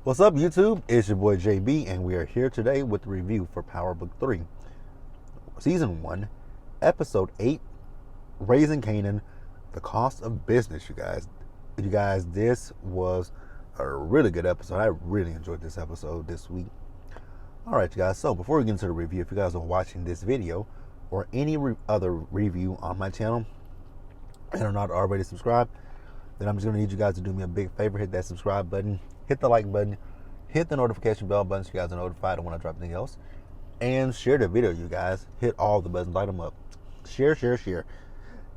What's up, YouTube? It's your boy JB, and we are here today with the review for Power Book 3, Season 1, Episode 8, Raising Kanan, The Cost of Business, you guys. This was a really good episode. I really enjoyed this episode this week. Alright, you guys, so before we get into the review, if you guys are watching this video or any other review on my channel and are not already subscribed, then I'm just going to need you guys to do me a big favor. Hit that subscribe button, hit the like button, hit the notification bell button so you guys are notified when I drop anything else, and share the video, you guys. Hit all the buttons, light them up. Share.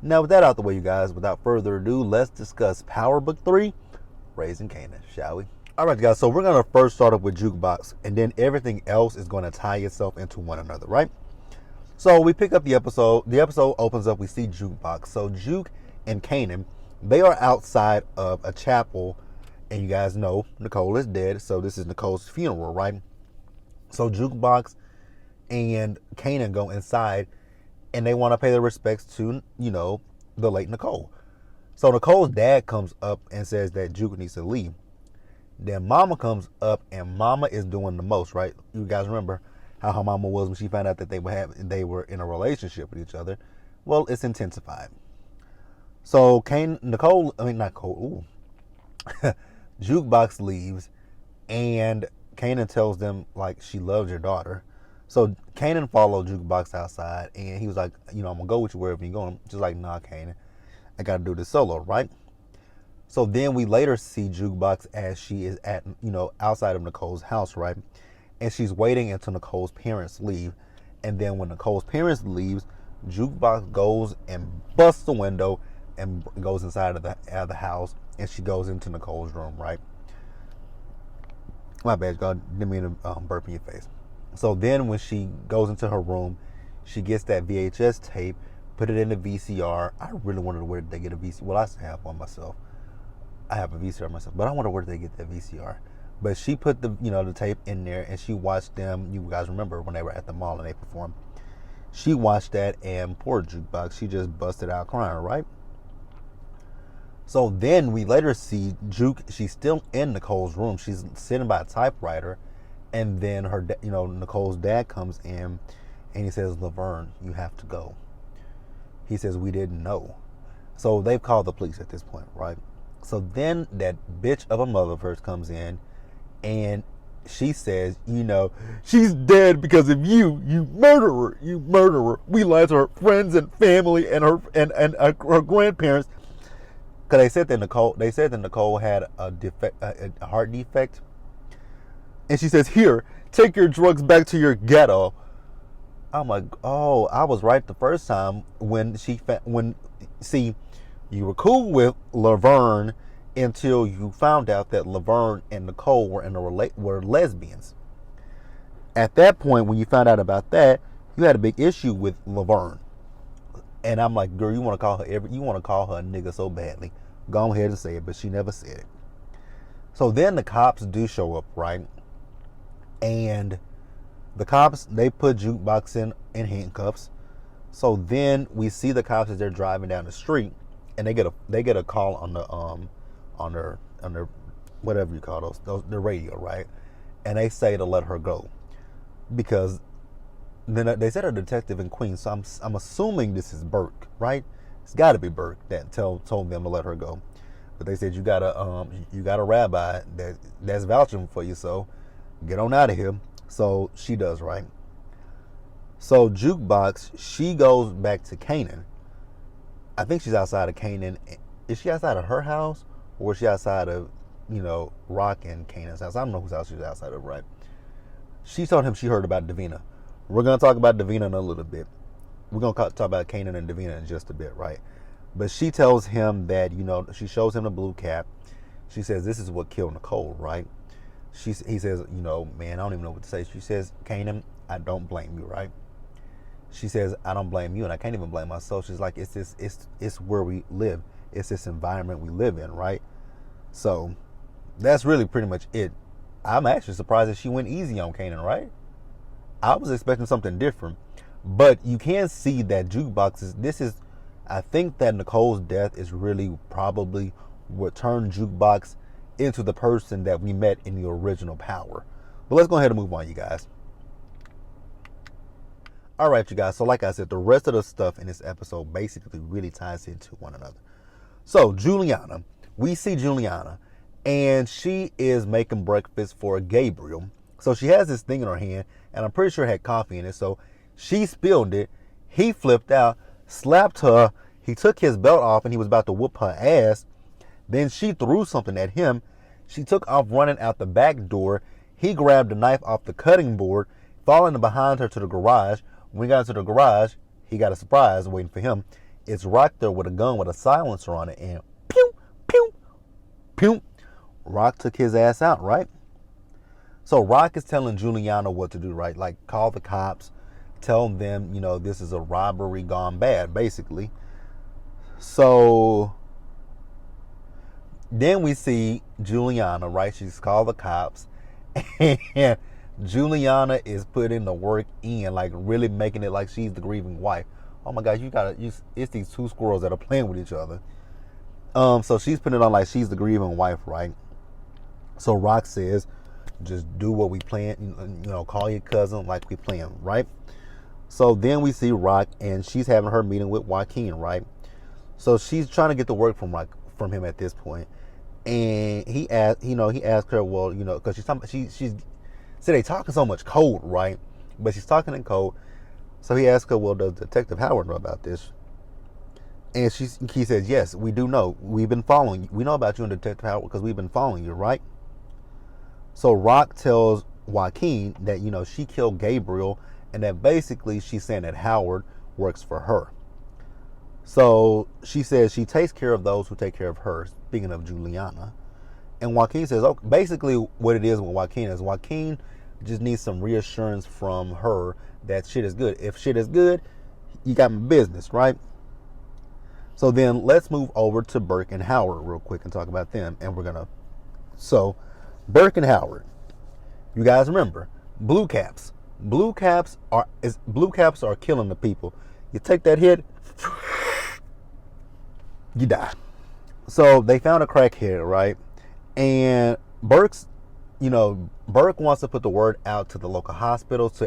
Now, with that out the way, you guys, without further ado, let's discuss Power Book 3, Raising Kanan, shall we? All right, guys, so we're going to first start up with Jukebox, and then everything else is going to tie itself into one another, right? So we pick up the episode. The episode opens up, we see Jukebox. So Juke and Kanan, they are outside of a chapel, and you guys know Nicole is dead, so this is Nicole's funeral, right? So Jukebox and Kanan go inside, and they want to pay their respects to, the late Nicole. So Nicole's dad comes up and says that Juke needs to leave. Then Mama comes up, and Mama is doing the most, right? You guys remember how her mama was when she found out that they were in a relationship with each other. Well, it's intensified. So Jukebox leaves, and Kanan tells them, like, she loves your daughter. So Kanan followed Jukebox outside, and he was like, I'm going to go with you wherever you're going. Just like, nah, Kanan, I got to do this solo, right? So then we later see Jukebox as she is at, outside of Nicole's house, right? And she's waiting until Nicole's parents leave. And then when Nicole's parents leaves, Jukebox goes and busts the window and goes inside of the house, and she goes into Nicole's room, right? My bad, God, didn't mean to burp in your face. So then when she goes into her room, she gets that VHS tape, put it in the VCR. I really wondered where they get a VCR. Well, I have one myself. I have a VCR myself, but I wonder where they get that VCR. But she put the tape in there, and she watched them. You guys remember when they were at the mall and they performed? She watched that, and poor Jukebox, she just busted out crying, right? So then we later see Juke. She's still in Nicole's room. She's sitting by a typewriter, and then her, Nicole's dad comes in, and he says, "Laverne, you have to go." He says, "We didn't know." So they've called the police at this point, right? So then that bitch of a mother of hers comes in, and she says, she's dead because of you, you murderer. We lied to her friends and family and her grandparents. Because they said that Nicole had a heart defect. And she says, "Here, take your drugs back to your ghetto." I'm like, oh, I was right the first time you were cool with Laverne until you found out that Laverne and Nicole were lesbians. At that point, when you found out about that, you had a big issue with Laverne. And I'm like, girl, you want to call her a nigga so badly. Go ahead and say it, but she never said it. So then the cops do show up, right? And the cops, they put Jukebox in handcuffs. So then we see the cops as they're driving down the street, and they get a call on their whatever you call the radio, right? And they say to let her go, because then they said a detective in Queens, so I'm assuming this is Burke, right? It's got to be Burke that told them to let her go. But they said you got a rabbi that's vouching for you, so get on out of here. So she does, right? So Jukebox, she goes back to Kanan. I think she's outside of Kanan. Is she outside of her house, or is she outside of Rock and Kanan's house? I don't know whose house she's outside of, right? She told him she heard about Davina. We're going to talk about Davina in a little bit. We're going to talk about Kanan and Davina in just a bit, right? But she tells him that, she shows him the blue cap. She says, "This is what killed Nicole," right? He says, man, I don't even know what to say. She says, "Kanan, I don't blame you," right? She says, "I don't blame you, and I can't even blame myself." She's like, it's where we live. It's this environment we live in, right? So that's really pretty much it. I'm actually surprised that she went easy on Kanan, right? I was expecting something different. But you can see that I think that Nicole's death is really probably what turned Jukebox into the person that we met in the original Power. But let's go ahead and move on, you guys. All right, you guys. So like I said, the rest of the stuff in this episode basically really ties into one another. So Juliana, we see Juliana, and she is making breakfast for Gabriel. So she has this thing in her hand, and I'm pretty sure it had coffee in it. So she spilled it. He flipped out, slapped her. He took his belt off, and he was about to whoop her ass. Then she threw something at him. She took off running out the back door. He grabbed a knife off the cutting board, following behind her to the garage. When he got to the garage, he got a surprise waiting for him. It's Rock there with a gun with a silencer on it, and pew, pew, pew. Rock took his ass out, right? So Rock is telling Juliana what to do, right? Like, call the cops, tell them, this is a robbery gone bad, basically. So then we see Juliana, right? She's called the cops, and Juliana is putting the work in, like really making it like she's the grieving wife. Oh my God, it's these two squirrels that are playing with each other. So she's putting it on like she's the grieving wife, right? So Rock says, just do what we plan, call your cousin like we plan, right? So then we see Rock, and she's having her meeting with Joaquin, right? So she's trying to get the work from him at this point. And he asked her, well, because she's see, they talking so much code, right? But she's talking in code. So he asked her, well, does Detective Howard know about this? And he says, yes, we do know. We've been following you. We know about you and Detective Howard because we've been following you, right? So Rock tells Joaquin that, she killed Gabriel, and that basically she's saying that Howard works for her. So she says she takes care of those who take care of her, speaking of Juliana. And Joaquin says, oh, basically what it is with Joaquin just needs some reassurance from her that shit is good. If shit is good, you got my business, right? So then let's move over to Burke and Howard real quick and talk about them. And so Burke and Howard, you guys remember, blue caps. Blue caps are killing the people. You take that hit, you die. So they found a crackhead, right? And Burke wants to put the word out to the local hospitals,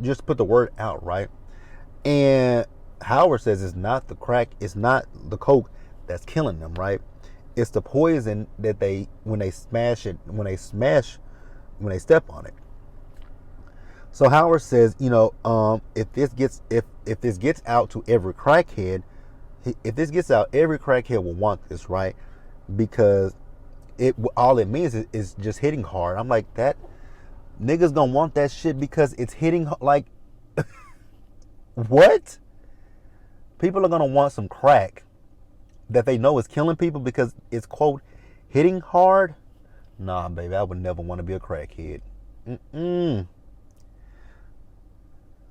just put the word out, right? And Howard says it's not the crack, it's not the coke that's killing them, right? It's the poison that when they step on it. So Howard says, if this gets out to every crackhead, every crackhead will want this, right? Because all it means is just hitting hard. I'm like, that niggas gonna want that shit because it's hitting like what? People are gonna want some crack that they know is killing people because it's quote hitting hard. Nah, baby, I would never want to be a crackhead.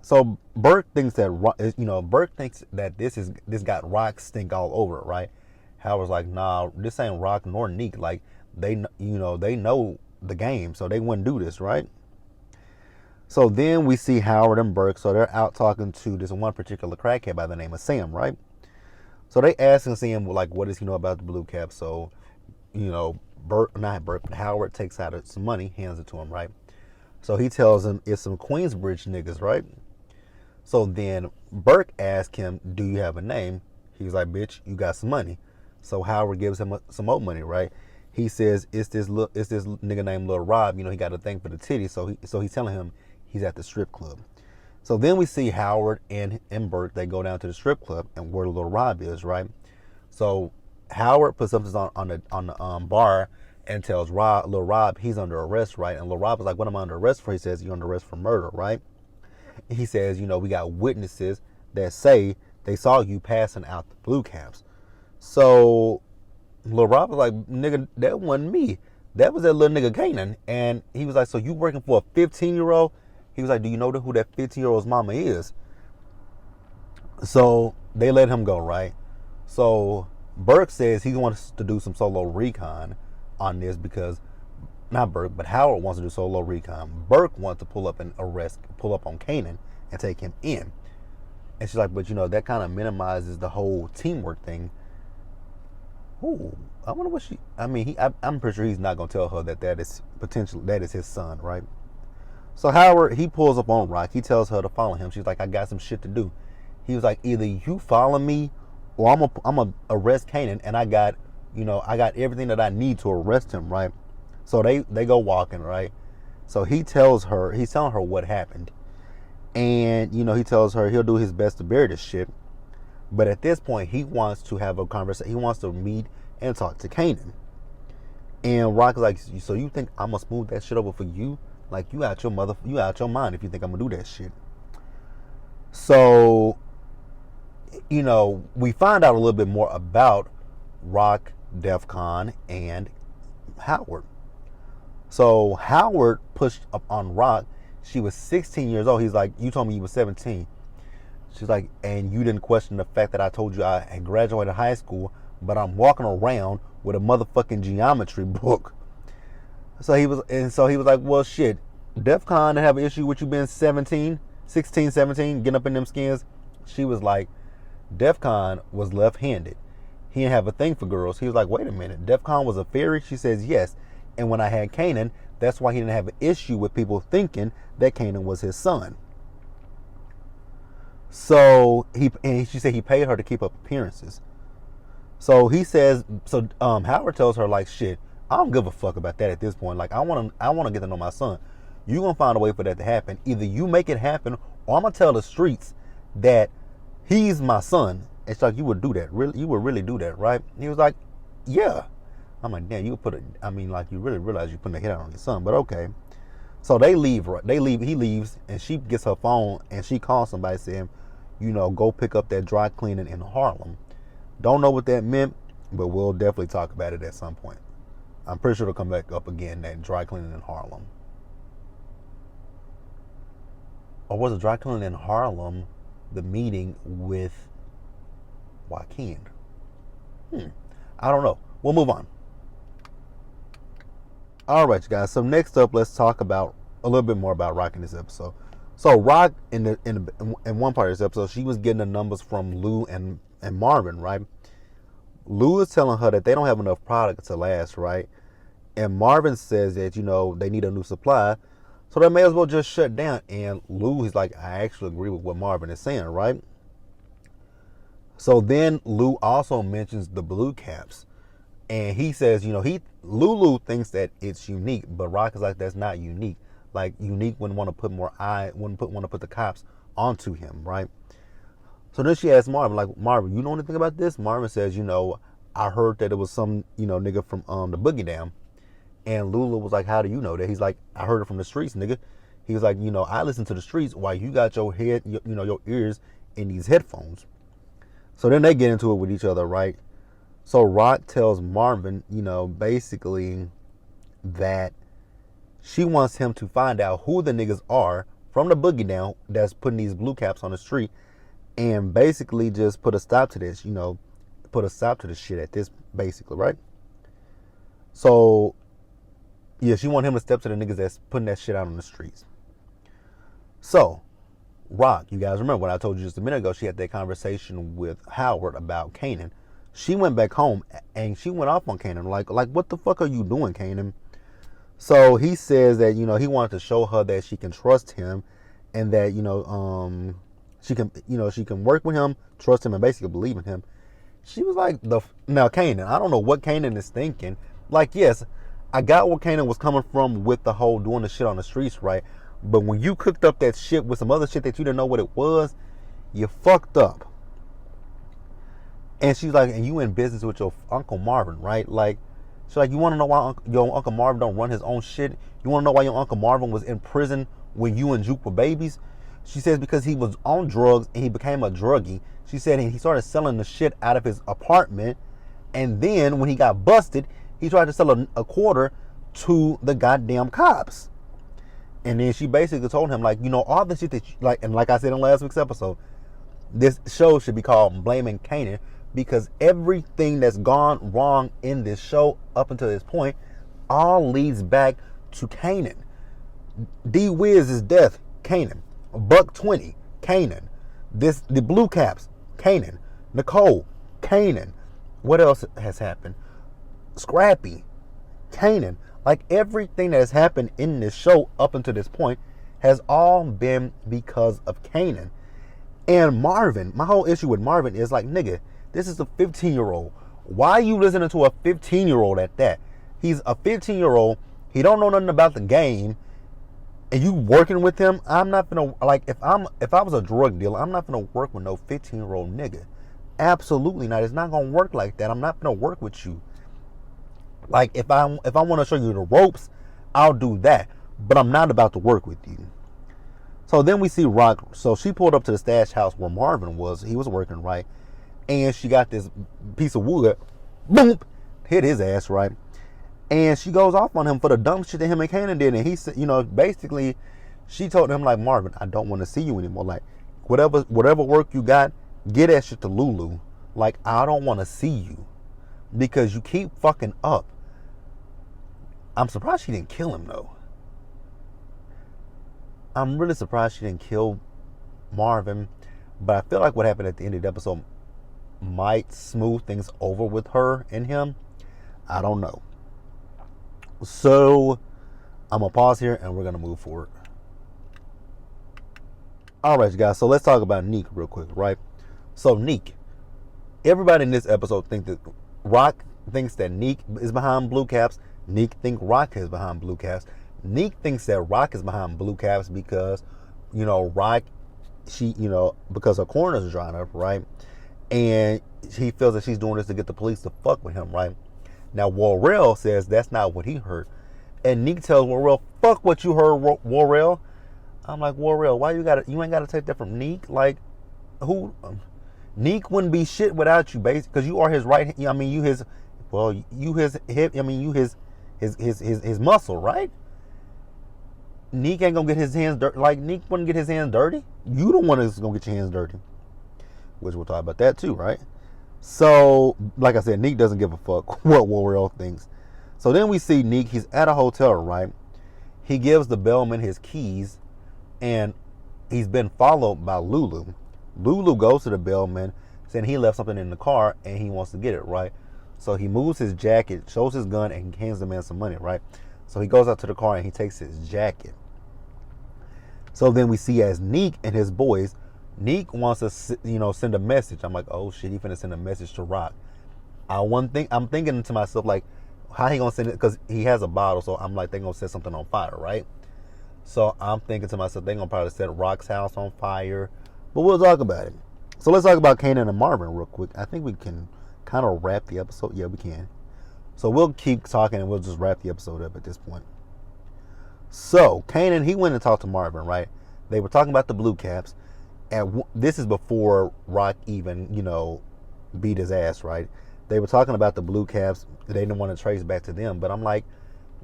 So Burke thinks that this got rock stink all over it, right? Howard's like, nah, this ain't rock nor Neek. Like they know the game, so they wouldn't do this, right? So then we see Howard and Burke. So they're out talking to this one particular crackhead by the name of Sam, right? So they asking Sam, like, what does he know about the blue cap? So, Howard takes out some money, hands it to him, right? So he tells him it's some Queensbridge niggas, right? So then Burke asks him, do you have a name? He's like, bitch, you got some money. So Howard gives him some more money, right? He says it's this nigga named Lil Rob. He got a thing for the titties. So he's telling him he's at the strip club. So then we see Howard and Burke. They go down to the strip club and where Lil Rob is, right? So Howard puts something on the bar and tells Lil Rob he's under arrest, right? And Lil Rob is like, what am I under arrest for? He says, you're under arrest for murder, right? He says, we got witnesses that say they saw you passing out the blue caps. So Lil Rob was like, nigga, that wasn't me. That was that little nigga Kanan. And he was like, so you working for a 15-year-old? He was like, do you know who that 15-year-old's mama is? So they let him go, right? So Burke says he wants to do some solo recon on this because, not Burke, but Howard wants to do solo recon. Burke wants to pull up on Kanan and take him in. And she's like, but that kind of minimizes the whole teamwork thing. Ooh, I wonder what she. I mean, I'm pretty sure he's not gonna tell her that is potential. That is his son, right? So Howard, he pulls up on Rock. He tells her to follow him. She's like, I got some shit to do. He was like, either you follow me, or I'm a arrest Kanan, and I got everything that I need to arrest him, right? So they go walking, right? So he's telling her what happened, and he tells her he'll do his best to bury this shit. But at this point, he wants to have a conversation. He wants to meet and talk to Kanan. And Rock is like, so you think I'm gonna smooth that shit over for you? Like you out your mind if you think I'm gonna do that shit. So, we find out a little bit more about Rock, Defcon, and Howard. So Howard pushed up on Rock. She was 16 years old. He's like, you told me you were 17. She's like, and you didn't question the fact that I told you I had graduated high school, but I'm walking around with a motherfucking geometry book. So he was like, well, shit, Defcon didn't have an issue with you being 16, 17, getting up in them skins. She was like, Defcon was left-handed. He didn't have a thing for girls. He was like, wait a minute, Defcon was a fairy? She says, yes. And when I had Kanan, that's why he didn't have an issue with people thinking that Kanan was his son. So she said he paid her to keep up appearances. So Howard tells her like, shit, I don't give a fuck about that at this point. Like I want to get to know my son. You gonna find a way for that to happen. Either you make it happen, or I'm gonna tell the streets that he's my son. It's like, you would do that. Really, you would really do that, right? He was like, yeah. I'm like, damn, you really realize you're putting a hit out on your son, but okay. So they leave. He leaves, and she gets her phone, and she calls somebody saying, go pick up that dry cleaning in Harlem. Don't know what that meant, but we'll definitely talk about it at some point. I'm pretty sure it'll come back up again, that dry cleaning in Harlem. Or was it dry cleaning in Harlem the meeting with Joaquin? I don't know. We'll move on. All right, you guys. So next up, let's talk about a little bit more about Rock in this episode. So Rock in one part of this episode, she was getting the numbers from Lou and Marvin, right? Lou is telling her that they don't have enough product to last, right? And Marvin says that they need a new supply, so they may as well just shut down. And Lou is like, I actually agree with what Marvin is saying, right? So then Lou also mentions the blue caps. And he says, Lulu thinks that it's unique, but Rock is like, that's not unique. Like, unique wouldn't want to put the cops onto him, right? So then she asks Marvin, like, Marvin, you know anything about this? Marvin says, I heard that it was some, nigga from the Boogie Down. And Lulu was like, how do you know that? He's like, I heard it from the streets, nigga. He was like, I listen to the streets while you got your head, your ears in these headphones. So then they get into it with each other, right? So Rock tells Marvin, basically that she wants him to find out who the niggas are from the Boogie Down that's putting these blue caps on the street, and basically just put a stop to this, put a stop to this shit at this, basically, right? So, yeah, she want him to step to the niggas that's putting that shit out on the streets. So, Rock, you guys remember what I told you just a minute ago, she had that conversation with Howard about Kanan. She went back home and she went off on Kanan. Like, what the fuck are you doing, Kanan? So he says that, he wanted to show her that she can trust him, and that, she can work with him, trust him, and basically believe in him. She was like, now Kanan, I don't know what Kanan is thinking. Like, yes, I got where Kanan was coming from with the whole doing the shit on the streets, right? But when you cooked up that shit with some other shit that you didn't know what it was, you fucked up. And she's like, and you in business with your Uncle Marvin, right? Like, she's like, you want to know why your Uncle Marvin don't run his own shit? You want to know why your Uncle Marvin was in prison when you and Juke were babies? She says because he was on drugs and he became a druggie. She said he started selling the shit out of his apartment. And then when he got busted, he tried to sell a quarter to the goddamn cops. And then she basically told him, like, all the shit that you, like, and like I said in last week's episode, this show should be called Blaming Kanan, because everything that's gone wrong in this show up until this point all leads back to Kanan. D Wiz's death, Kanan. Buck 20, Kanan. The blue caps, Kanan. Nicole, Kanan. What else has happened? Scrappy, Kanan, like everything that has happened in this show up until this point has all been because of Kanan. And Marvin, my whole issue with Marvin is like, nigga, this is a 15-year-old. Why are you listening to a 15-year-old at that? He's a 15-year-old. He don't know nothing about the game. And you working with him? I'm not gonna, like, if I was a drug dealer, I'm not gonna work with no 15-year-old nigga. Absolutely not. It's not gonna work like that. I'm not gonna work with you. Like, if I want to show you the ropes, I'll do that. But I'm not about to work with you. So then we see Rock. So she pulled up to the stash house where Marvin was. He was working, right? And she got this piece of wood, boom, hit his ass, right? And she goes off on him for the dumb shit that him and Kanan did. And he said, basically, she told him, like, Marvin, I don't want to see you anymore. Like, whatever work you got, get that shit to Lulu. Like, I don't want to see you because you keep fucking up. I'm surprised she didn't kill him, though. I'm really surprised she didn't kill Marvin. But I feel like what happened at the end of the episode might smooth things over with her and him. I don't know. So I'm gonna pause here and we're gonna move forward. Alright, you guys, so let's talk about Neek real quick, right? So Neek, everybody in this episode Rock thinks that Neek is behind Blue Caps. Neek thinks Rock is behind Blue Caps. Neek thinks that Rock is behind Blue Caps because, Rock, because her coroner's drying up, right? And he feels that she's doing this to get the police to fuck with him, right? Now, Warrell says that's not what he heard. And Neek tells Warrell, fuck what you heard, Warrell. I'm like, Warrell, why you ain't got to take that from Neek? Like, who? Neek wouldn't be shit without you, basically, because you are his right, you his hip, you his muscle, right? Neek ain't gonna get his hands dirty. Like, Neek wouldn't get his hands dirty. You the one that's gonna get your hands dirty. Which we'll talk about that too, right? So, like I said, Neek doesn't give a fuck what Warrell thinks. So then we see Neek, he's at a hotel, right? He gives the bellman his keys, and he's been followed by Lulu. Lulu goes to the bellman, saying he left something in the car, and he wants to get it, right? So he moves his jacket, shows his gun, and hands the man some money, right? So he goes out to the car, and he takes his jacket. So then we see as Neek and his boys, Neek wants to, send a message. I'm like, oh shit, he finna send a message to Rock. I'm thinking to myself, like, how he gonna send it? Because he has a bottle, so I'm like, they gonna set something on fire, right? So I'm thinking to myself, they gonna probably set Rock's house on fire. But we'll talk about it. So let's talk about Kanan and Marvin real quick. I think we can kind of wrap the episode. Yeah, we can. So we'll keep talking and we'll just wrap the episode up at this point. So Kanan, he went and talked to Marvin, right? They were talking about the Blue Caps. And this is before Rock even, beat his ass, right? They were talking about the Blue Caps. They didn't want to trace back to them. But I'm like,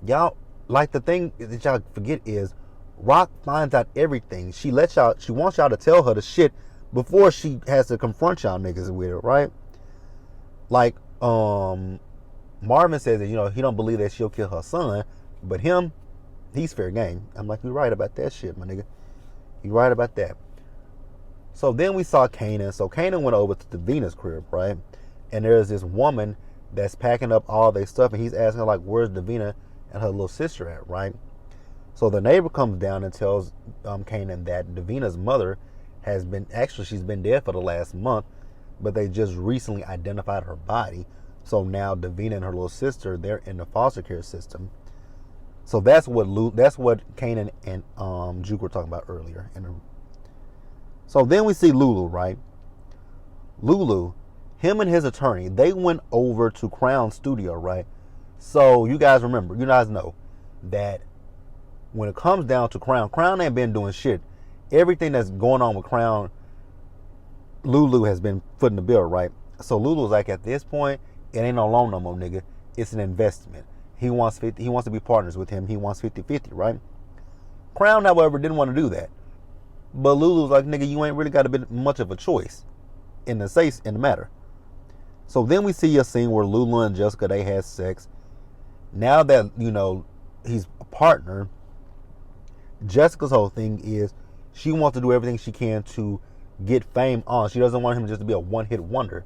y'all, like, the thing that y'all forget is Rock finds out everything. She wants y'all to tell her the shit before she has to confront y'all niggas with it, right? Like, Marvin says that, he don't believe that she'll kill her son. But him, he's fair game. I'm like, you're right about that shit, my nigga. You're right about that. So then we saw Kanan. So Kanan went over to the Venus crib, right? And there's this woman that's packing up all their stuff, and he's asking her, like, where's Davina and her little sister at, right? So the neighbor comes down and tells Kanan that Davina's mother she's been dead for the last month, but they just recently identified her body. So now Davina and her little sister, they're in the foster care system. So that's what Kanan and Juke were talking about earlier. So then we see Lulu, right? Lulu, him and his attorney, they went over to Crown Studio, right? So you guys know that when it comes down to Crown ain't been doing shit. Everything that's going on with Crown, Lulu has been footing the bill, right? So Lulu's like, at this point, it ain't no loan no more, nigga. It's an investment. He wants to be partners with him. He wants 50-50, right? Crown, however, didn't want to do that. But Lulu's like, nigga, you ain't really got a bit much of a choice in the matter. So then we see a scene where Lulu and Jessica, they had sex. Now that, he's a partner, Jessica's whole thing is she wants to do everything she can to get fame on. She doesn't want him just to be a one-hit wonder.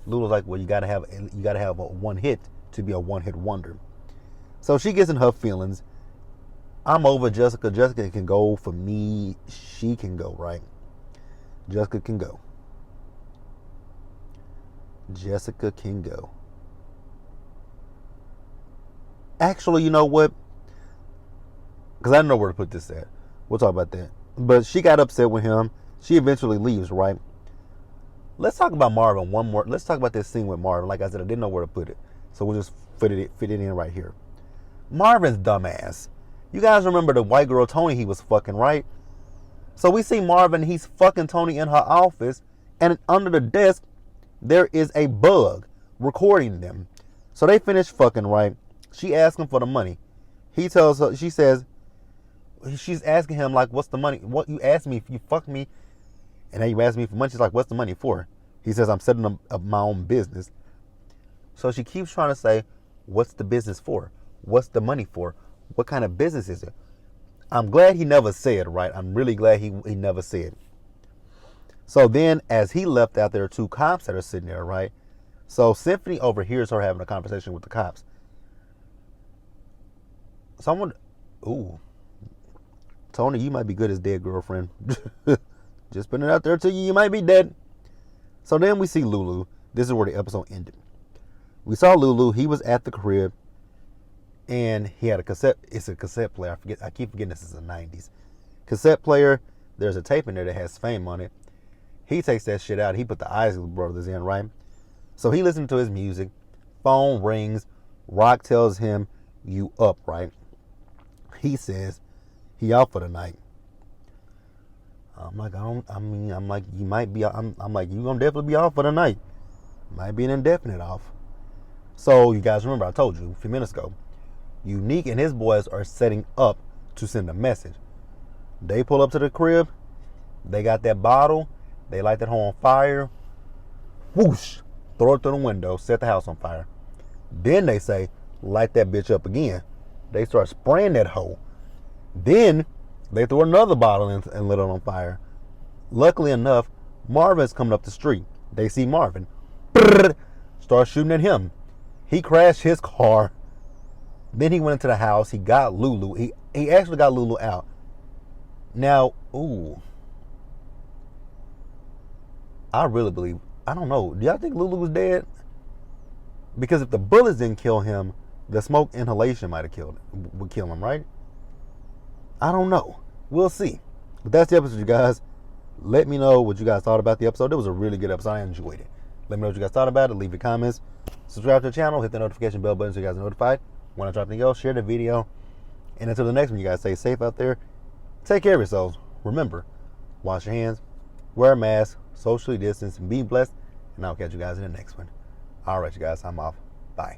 Lulu's like, well, you gotta have a one hit to be a one hit wonder. So she gets in her feelings. I'm over Jessica. Jessica can go for me. She can go, right? Jessica can go. Jessica can go. Actually, you know what? Because I don't know where to put this at. We'll talk about that. But she got upset with him. She eventually leaves, right? Let's talk about Marvin one more. Let's talk about this scene with Marvin. Like I said, I didn't know where to put it. So we'll just fit it in right here. Marvin's dumbass. You guys remember the white girl Tony he was fucking, right? So we see Marvin, he's fucking Tony in her office. And under the desk, there is a bug recording them. So they finish fucking, right? She asks him for the money. He tells her, she's asking him, like, what's the money? What you asked me if you fuck me, and then you ask me for money. She's like, what's the money for? He says, I'm setting up my own business. So she keeps trying to say, what's the business for? What's the money for? What kind of business is it? I'm glad he never said, right? I'm really glad he never said. So then, as he left out, there are two cops that are sitting there, right? So Symphony overhears her having a conversation with the cops. Ooh, Tony, you might be good as dead, girlfriend. Just putting it out there to you, you might be dead. So then we see Lulu. This is where the episode ended. We saw Lulu. He was at the crib, and he had a cassette. It's a cassette player. I keep forgetting this is the 90s. Cassette player. There's a tape in there that has Fame on it. He takes that shit out. He put the Isley Brothers in, right? So he listened to his music. Phone rings. Rock tells him, you up, right? He says he out for the night. I'm like, you might be. I'm like, you gonna definitely be off for the night. Might be an indefinite off. So you guys remember I told you a few minutes ago, Unique and his boys are setting up to send a message. They pull up to the crib. They got that bottle. They light that hole on fire. Whoosh! Throw it through the window. Set the house on fire. Then they say, light that bitch up again. They start spraying that hole. Then they throw another bottle in and lit it on fire. Luckily enough, Marvin's coming up the street. They see Marvin. Start shooting at him. He crashed his car. Then he went into the house. He got Lulu. He actually got Lulu out. Now, I really believe, I don't know. Do y'all think Lulu was dead? Because if the bullets didn't kill him, the smoke inhalation would kill him, right? I don't know. We'll see. But that's the episode, you guys. Let me know what you guys thought about the episode. It was a really good episode. I enjoyed it. Let me know what you guys thought about it. Leave your comments. Subscribe to the channel. Hit the notification bell button so you guys are notified when I drop anything else. Share the video. And until the next one, you guys stay safe out there. Take care of yourselves. Remember, wash your hands, wear a mask, socially distance, and be blessed. And I'll catch you guys in the next one. All right, you guys. I'm off. Bye.